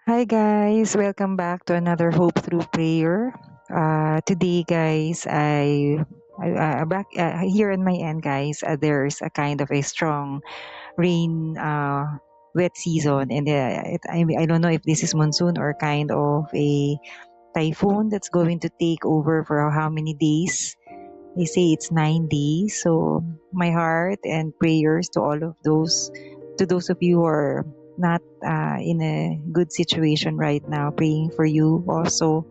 Hi guys, welcome back to another Hope Through Prayer. Today, guys, I back here on my end, guys. There's a kind of a strong rain, wet season, and I don't know if this is monsoon or kind of a typhoon that's going to take over for how many days. They say it's 9 days. So my heart and prayers to all of those, to those of you who are not in a good situation right now, praying for you also.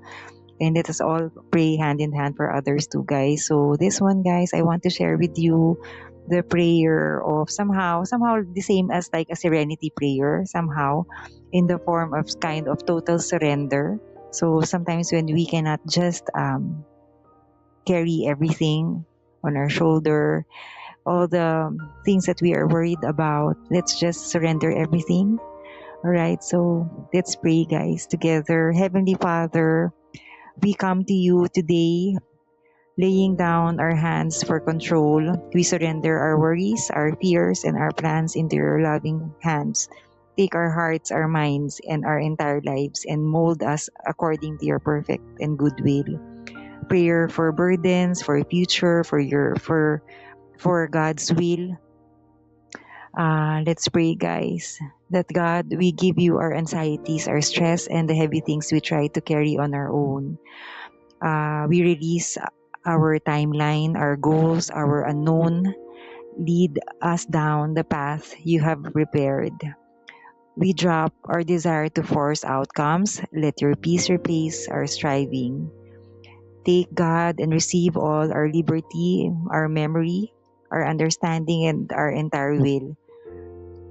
And let us all pray hand in hand for others too, guys. So this one, guys, I want to share with you the prayer of somehow the same as like a serenity prayer, somehow in the form of kind of total surrender. So sometimes when we cannot just carry everything on our shoulder, all the things that we are worried about. Let's just surrender everything. All right, so let's pray, guys, together. Heavenly Father, we come to you today, laying down our hands for control. We surrender our worries, our fears, and our plans into your loving hands. Take our hearts, our minds, and our entire lives and mold us according to your perfect and good will. Prayer for burdens, for future, for God's will. Let's pray, guys. That God, we give you our anxieties, our stress, and the heavy things we try to carry on our own. We release our timeline, our goals, our unknown. Lead us down the path you have prepared. We drop our desire to force outcomes. Let your peace replace our striving. Take God and receive all our liberty, our memory, our understanding, and our entire will.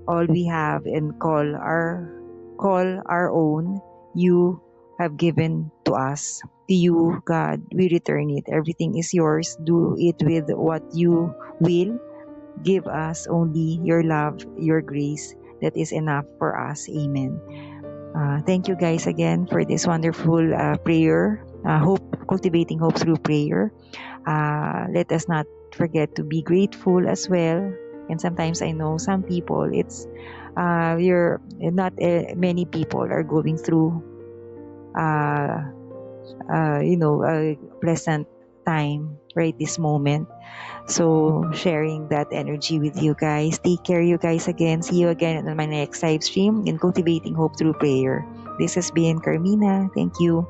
All we have and call our own, you have given to us. To you, God, we return it. Everything is yours. Do it with what you will. Give us only your love, your grace. That is enough for us. Amen. Thank you guys again for this wonderful prayer. Hope cultivating hope through prayer. Let us not forget to be grateful as well. And sometimes I know some people, it's you're not many people are going through uh, a pleasant time right this moment. So sharing that energy with you guys. Take care, you guys. Again, see you again on my next live stream in cultivating hope through prayer. This has been Carmina. Thank you.